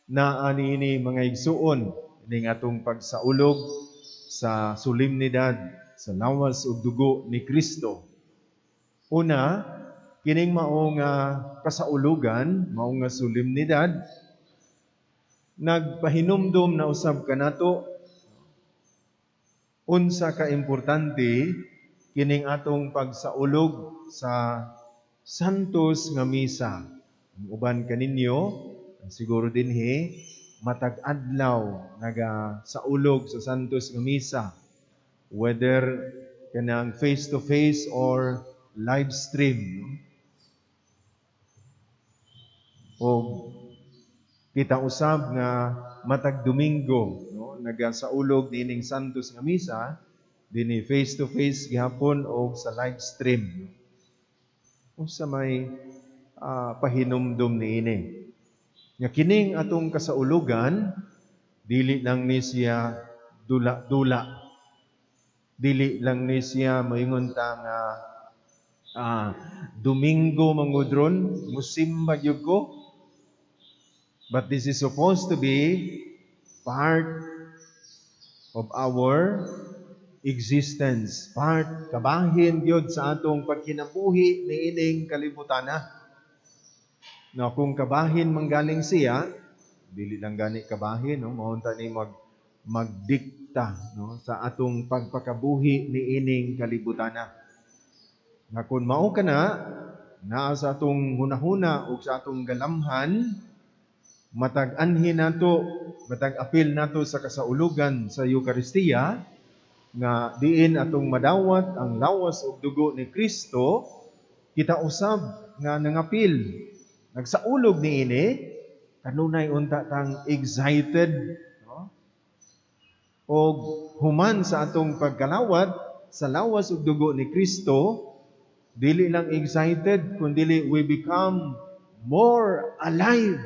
naa niini mga igsuon ning atong pagsaulog sa solemnidad sa lawas ug dugo ni Kristo. Una, kining mao nga kasaulugan, mao nga solemnidad, nagpahinumdom na usab kanato unsa ka importante kining atong pagsaulog sa santos nga misa. Uban kaninyo siguro dinhi matag adlaw nagasaulog sa santos nga misa, whether kanang face to face or live stream. O kita usab nga matag Domingo, no, nagasaulog nining santos nga misa dinhi face to face gihapon o sa live stream. Unsa may pahinumdom niini. Nga kining atong kasaulugan, dili lang ni siya dula-dula. Dili lang ni siya moingon ta nga Domingo mangudron, musimba gyud ko. But this is supposed to be part of our existence. Part, kabahin gyud sa atong pagkinabuhi niining kalibutana. No, kung kabahin manggaling siya, dili lang gani kabahin, no, maunta ni magdikta, no, sa atong pagpakabuhi niining kalibutana. Nga kun mao kana naa sa atong hunahuna ug sa atong galamhan, matag anhin nato, matag apil nato sa kasaulugan sa Eucharistia nga diin atong madawat ang lawas ug dugo ni Kristo, kita usab nga nangapil, nagsaulog niini, kanunay unta tang excited, no? O human sa atong pagkalawat sa lawas ug dugo ni Kristo, dili lang excited, kundi we become more alive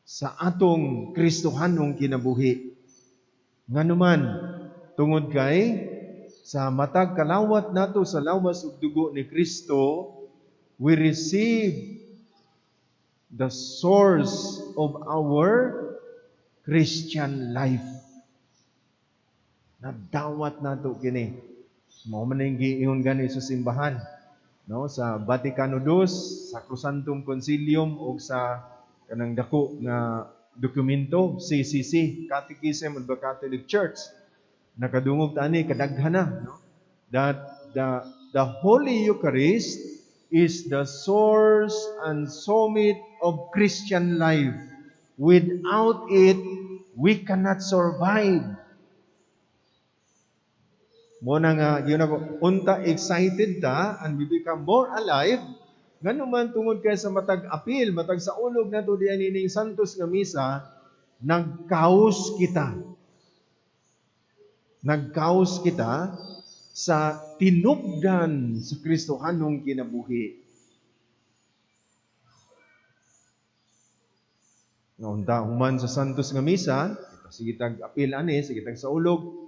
sa atong Kristohanong kinabuhi. Nganuman, tungod kay sa matag kalawat nato sa lawas ug dugo ni Kristo, we receive the source of our Christian life. Nadawat nato kini. Mao man ning giingon gani sa simbahan, no, sa Vaticano II, sa Sacrosanctum Concilium ug sa kanang dako nga dokumento CCC, Catechism of the Catholic Church. Nakadungog tani kadaghana, no, that the Holy Eucharist is the source and summit of Christian life. Without it, we cannot survive. Mo na nga, yun ako, unta excited ta and we become more alive, nganuman tungod kay sa matag apil, matag sa ulog na to diyan nining santos nga misa, nagkaos kita. Nagkaos kita sa tinubdan sa Kristohanong kinabuhi. Naunta human sa santos nga misa, sige tag apil ani, sige tag sa ulog,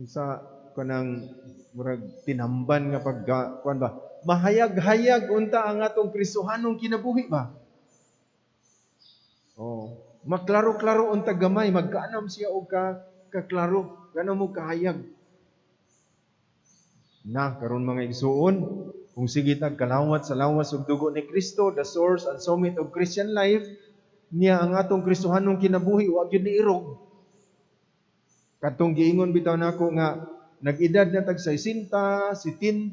sa kanang murag tinamban nga kuan ba, mahayag-hayag unta ang atong Kristohanong kinabuhi ba. Maklaro-klaro unta gamay, magkaanam siya og kaklaro, ganun mo kahayag. Na karon mga igsuon, kung sige tag kalawat sa lawas ug dugo ni Kristo, the source and summit of Christian life, niya ang atong Kristohanong kinabuhi wa gyud ni irog. Katong giingon bitaw nako nga nag-edad na tag 60, 70,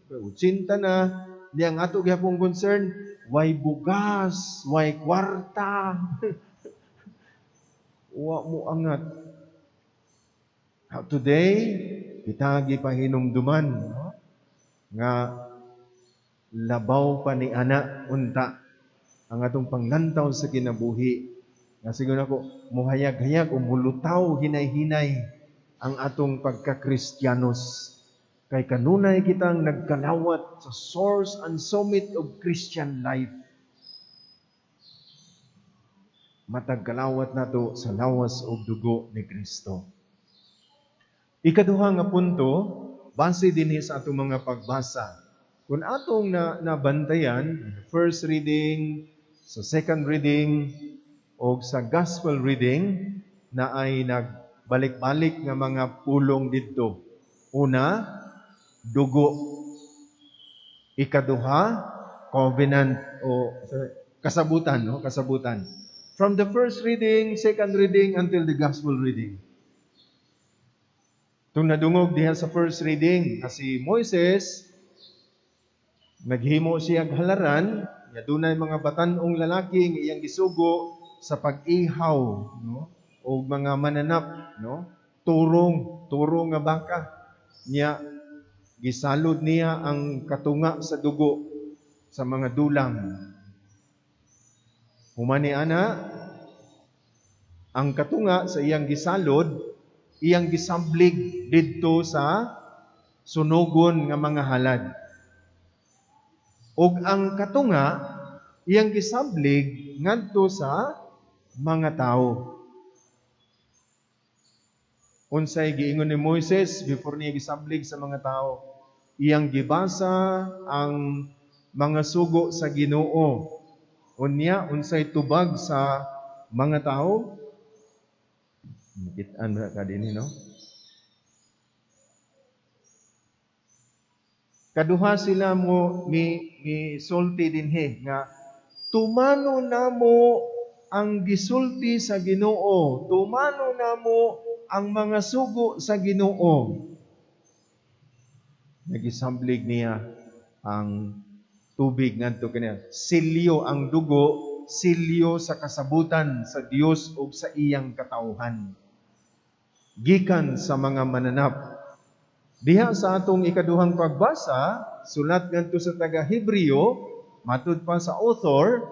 80 na, niyang ato gihapong concern, way bugas, way kwarta. Wa mo angat. Today, kita gipahinumduman, no, nga labaw pa ni ana unta ang atong panglantaw sa kinabuhi. Nga siguro ako, muhayag-hayag o mulutaw, hinay-hinay ang atong pagka-Kristyanos. Kay kanunay kitang nagkalawat sa source and summit of Christian life. Matagkalawat nato sa lawas o dugo ni Kristo. Ikaduha nga punto, base dinhi sa atong mga pagbasa. Kung atong nabantayan, first reading, sa second reading, o sa gospel reading, na ay nagbalik-balik nga mga pulong dito. Una, dugo. Ikaduha, covenant o kasabutan, no? Kasabutan. From the first reading, second reading, until the gospel reading. Itong nadungog diha sa first reading, na si Moises, naghimo siya halaran, nga dunay mga batanong lalaki nga iyang gisugo sa pag-ihaw, no? O mga mananap, no? Turong nga baka. Niya gisalod niya ang katunga sa dugo sa mga dulang. Humani ana, ang katunga sa iyang gisalod, iyang gisablig didto sa sunugon nga mga halad. Ug ang katunga, iyang gisablig ngadto sa mga tao. Unsay giingon ni Moises before niya gisablig sa mga tao? Iyang gibasa ang mga sugo sa Ginoo. Unya, unsay tubag sa mga tao? Makit-an ra ka dinhi, no? Kaduha sila mo sulti dinhi nga tumano namo ang gisulti sa Ginoo, tumano namo ang mga sugo sa Ginoo. Nagisamblig niya ang tubig ngadto kaniya. Silyo ang dugo, silyo sa kasabutan sa Dios ug sa iyang katawhan. Gikan sa mga mananap. Diha sa atong ikaduhang pagbasa, sulat ngadto sa taga-Hebreo, matud pa sa author,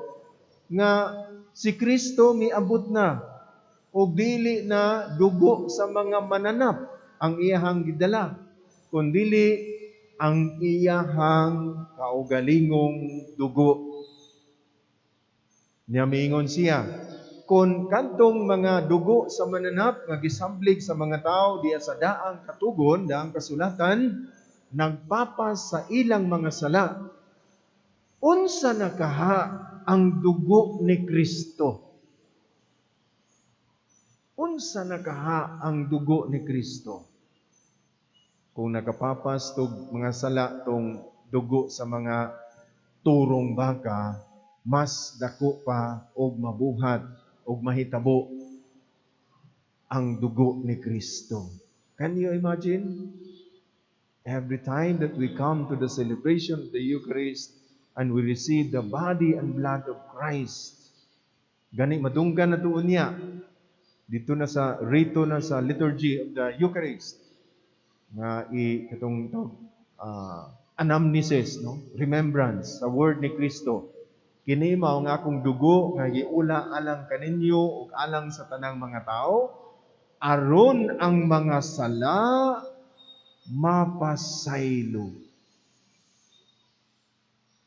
nga si Kristo miabot na ug dili na dugo sa mga mananap ang iyahang gidala, kundi ang iyahang kaugalingong dugo. Niya miingon siya, kung kantong mga dugo sa mananap nga gisamblig sa mga tao diya sa daang katugon, daang kasulatan, nagpapas sa ilang mga sala, unsa na kaha ang dugo ni Kristo? Unsa na kaha ang dugo ni Kristo? Kung nakapapas tog mga sala tong dugo sa mga turong baka, mas dako pa og mabuhat og mahitabo ang dugo ni Kristo. Can you imagine? Every time that we come to the celebration of the Eucharist and we receive the body and blood of Christ, gani madunggan na tuon niya dito na sa rito na sa liturgy of the Eucharist nga katong anamnesis, no? Remembrance sa word ni Kristo. Kini mao nga akong dugo nga giula alang kaninyo ug alang sa tanang mga tao aron ang mga sala mapasaylo.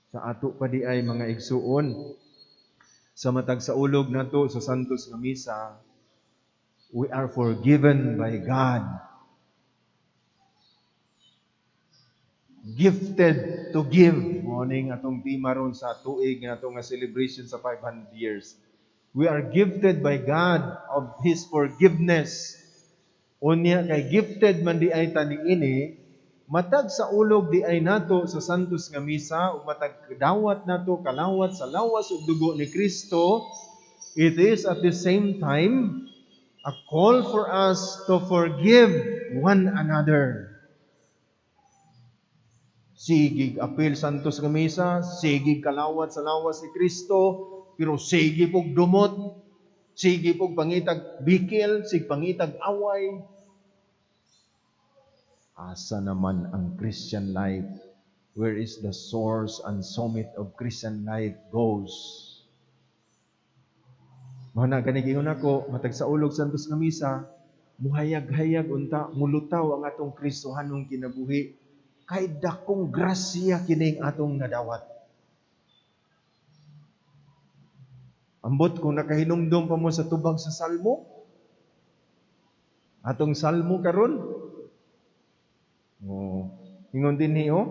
Sa ato pa di ay mga igsuon, sa matag sa ulog nato sa Santos nga Misa, we are forgiven by God. Gifted to give. Morning atong tema ron sa tuig nga atong celebration sa 500 years. We are gifted by God of His forgiveness. Unya kay gifted man di ay taniini, matag sa ulog di ay nato sa Santos nga Misa, ug matag dawat nato kalawat sa lawas ug dugo ni Kristo, it is at the same time a call for us to forgive one another. Sigig apil Santos nga Misa, sigig kalawat sa lawas ni Kristo, pero sige pog dumot, sige pog pangitag bikil, sig pangitag away. Asa naman ang Christian life? Where is the source and summit of Christian life goes? Mahana kanigingon ako, matag sa ulog Santos nga Misa, muhayag-hayag unta, mulutaw ang atong Kristohanong kinabuhi. Kay dakong grasya kining atong nadawat. Ambot kung nakahinumdum pa mo sa tubag sa salmo, atong salmo karon, ingon din niyo,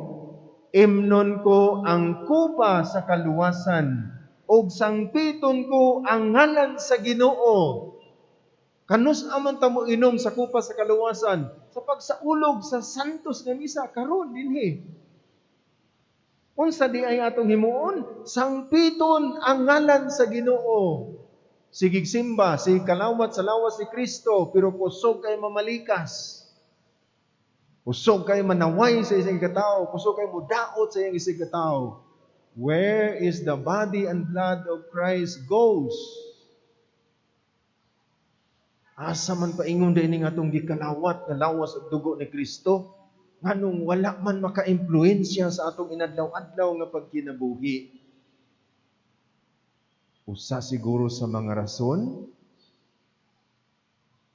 Imnon ko ang kupa sa kaluwasan, ug sangpiton ko ang ngalan sa Ginoo. Kanus aman ta mo inom sa kupa sa kaluwasan sa pagsaulog sa santos nga misa karon dinhi. Unsa di ay atong himuon? Sangpiton ang ngalan sa Ginoo. Sigig simba, sig kalawat sa lawas ni Kristo, pero kusog kay mamalikas. Kusog kay manaway sa isang katao, kusog kay mudaot sa isang katao. Where is the body and blood of Christ goes? Asa man paingon din ning atong gikalawat nga lawas ug dugo ni Kristo, nganong wala man maka-impluwensya sa atong inadlaw-adlaw nga pagkinabuhi. Usa siguro sa mga rason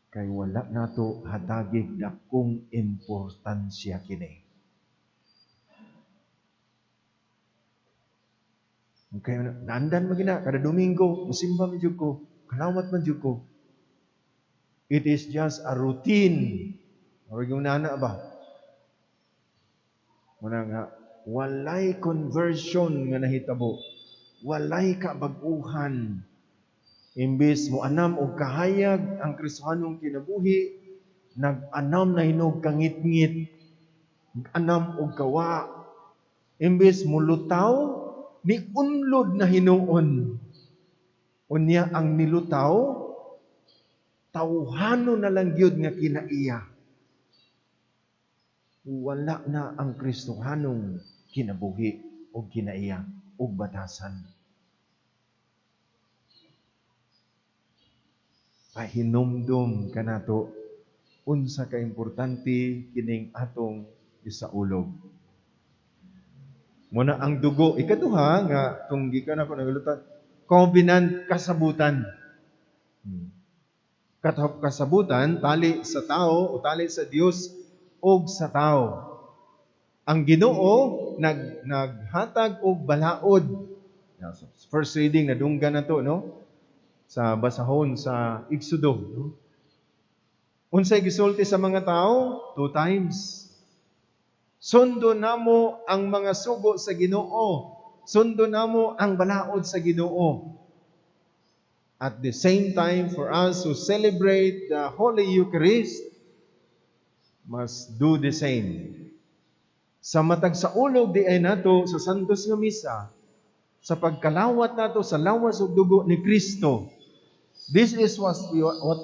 kay wala nato hatagig dakong importansya kini. Okay, naandan magina kada Domingo, musimba man jud ko, kalawat man jud ko. It is just a routine. Or yung nana ba? Muna nga, walay conversion nga nahitabo. Walay kabag-uhan. Imbis mo anam og kahayag ang Kristohanong kinabuhi, nag-anam na hinog kangit-ngit, nag-anam og kawa. Imbis mo lutaw, ni unlod na hinuon. Unya ang nilutaw, tawhano na lang gyud nga kinaiya. Wala na ang Kristohanong kinabuhi o kinaiya o batasan. Pahinumdum kanato unsa ka importante kining atong isaulog. Muna ang dugo ikaduha nga tung gikan ako naglutan, covenant kasabutan. Kasabutan tali sa tao o tali sa Dios og sa tao. Ang Ginoo naghatag og balaod. First reading nadunggan na to, no? Sa basahon sa Exodo, no? Unsay gisulti sa mga tao? 2 times. Sundo namo ang mga sugo sa Ginoo. Sundo namo ang balaod sa Ginoo. At the same time, for us to celebrate the Holy Eucharist, must do the same. Sa matag sa ulog di ay nato sa Santos nga Misa, sa pagkalawat nato sa lawas ug dugo ni Kristo. This is what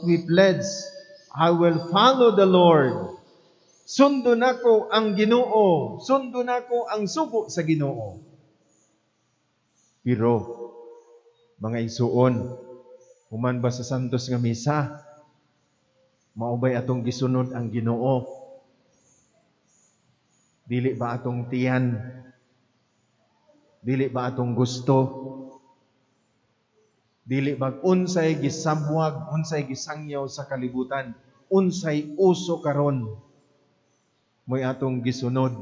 we pledge. I will follow the Lord. Sundo nako ang Ginoo, sundo nako ang sugo sa Ginoo. Pero mga igsuon, human ba sa Santos nga Misa, maubay atong gisunod ang Ginoo? Dili ba atong tiyan? Dili ba atong gusto? Dili ba unsay gisabwag, unsay gisangyaw sa kalibutan, unsay uso karon mo'y atong gisunod?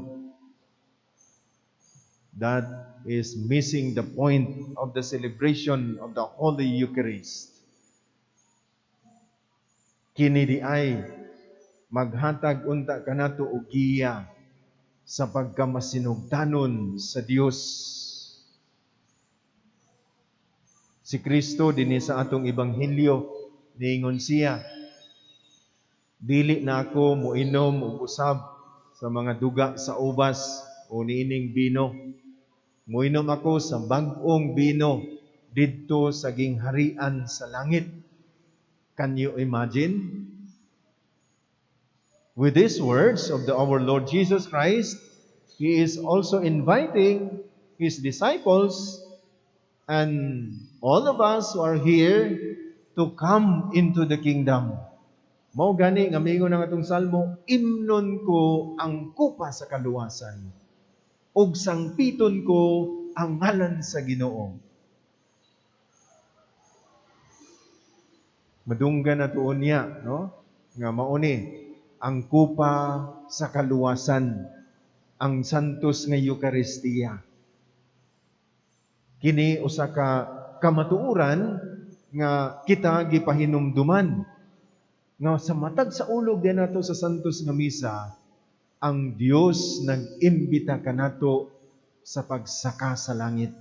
That is missing the point of the celebration of the Holy Eucharist. Kini di ay maghatag unta kanato og giya sa pagkamasinugdanon sa Dios. Si Kristo dinhi sa atong ebanghelyo niingon siya, dili na ako moinom og usab sa mga duga sa ubas o niining bino. Moinom ako sa bag-ong bino didto sa gingharian sa langit. Can you imagine? With these words of our Lord Jesus Christ, He is also inviting His disciples and all of us who are here to come into the kingdom. Mao gani nga mingon ang atong salmo, imnon ko ang kupa sa kaluwasan, ug sangpiton ko ang ngalan sa Ginoo. Madunggan na tuon niya, no? Nga mauni ang kupa sa kaluwasan, ang santos nga Eucharistia. Kini usa ka kamatuoran nga kita gipahinumduman nga sa matag sa ulog din nato sa santos nga misa, ang Dios nag-imbita kanato sa pagsaka sa langit.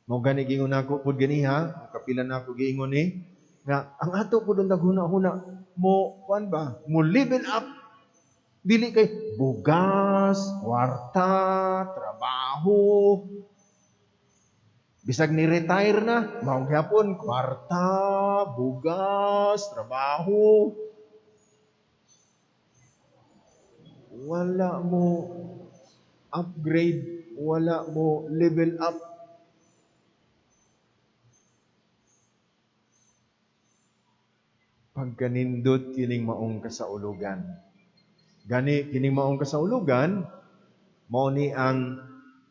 Mao gani gingon nako pud ganiha, kapila na ako giingon ni nga ang ato pud ang daghuna-huna mo kuan ba, mo level up dili kay bugas, kwarta, trabaho. Bisag ni retire na, mao gyapon kwarta, bugas, trabaho. Wala mo upgrade, wala mo level up. Pagkanindot kining maong kasaulugan. Gani kining maong kasaulugan mao ni ang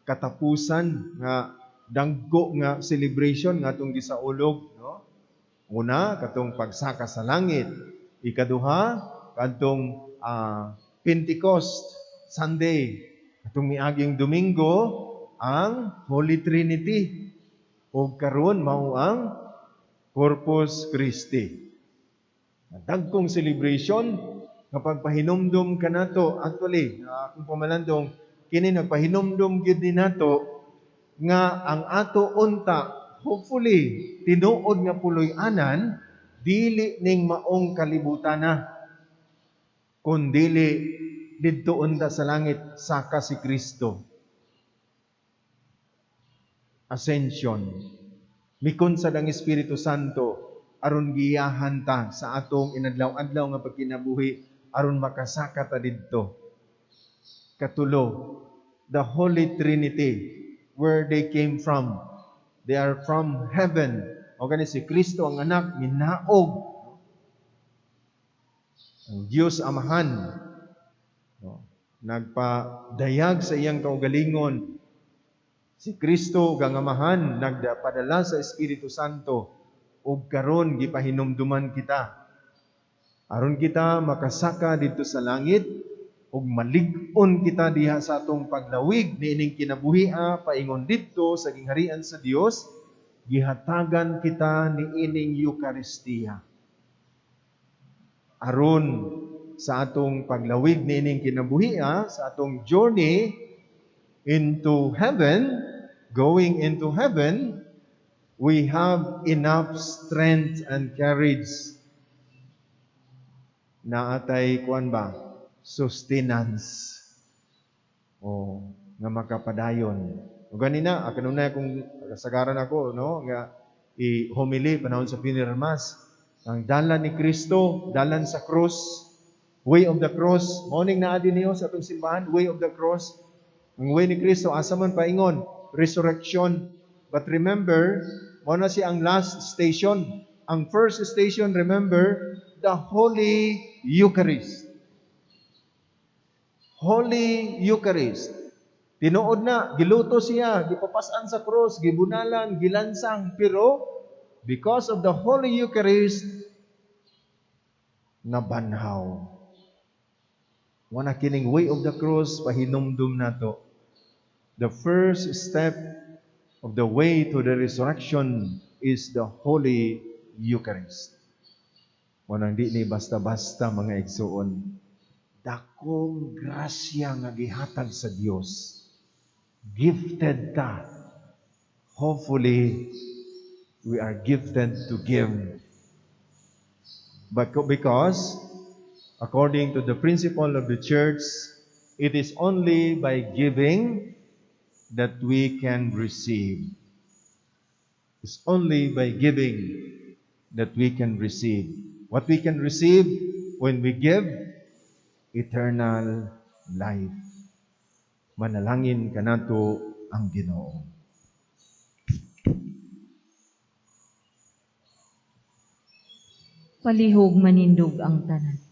katapusan nga danggo nga celebration nga atong gisaulog, no? Una katong pagsaka sa langit, ikaduha kadtong Pentecost Sunday, katong miaging Domingo ang Holy Trinity, ug karon mao ang Corpus Christi. Dagkong celebration nga pagpahinumdum kanato. Actually, akong pamalandong kini nagpahinumdum gyud ni nato nga ang ato unta hopefully tinuod nga puloy-anan dili ning maong kalibutana kundili didto unta sa langit saka si Kristo. Ascension. Mikon sa ang Espiritu Santo aron giyahan ta sa atong inadlaw-adlaw nga pagkinabuhi aron makasaka ta didto. Katulo, the Holy Trinity, where they came from. They are from heaven. O gani si Kristo ang anak minaog. Ang Diyos Amahan nagpadayag sa iyang kaugalingon. Si Kristo ang Amahan nagpadala sa Espiritu Santo ug karon gipahinumduman kita aron kita makasaka dito sa langit ug malig-on kita diha sa atong paglawig niining kinabuhia paingon didto sa gingharian sa Dios, gihatagan kita niining Eucharistia aron sa atong paglawig niining kinabuhia sa atong journey into heaven, going into heaven, we have enough strength and courage na atay kuan ba sustenance nga makapadayon. O ganina kanunay akong kasagaran ako no nga i-homily panahon sa funeral mass ang dalan ni Kristo, dalan sa cross, way of the cross. Morning na adi niyo sa atong simbahan, way of the cross. Ang way ni Kristo asa man paingon, resurrection. But remember, mo na siya ang last station. Ang first station, remember, the Holy Eucharist. Holy Eucharist. Tinuod na, giluto siya, gipapasan sa cross, gibunalan, gilansang, pero because of the Holy Eucharist, nabanhaw. Wana kining way of the cross, pahinumdum nato. The first step of the way to the resurrection is the Holy Eucharist. Wanang di ni basta-basta mga igsuon. Dakong grasya nga gihatag sa Dios. Gifted ka. Hopefully, we are gifted to give. But because, according to the principle of the church, it is only by giving that we can receive. It's only by giving that we can receive. What we can receive when we give? Eternal life. Manalangin kanato ang Ginoo. Palihog manindog ang tanan.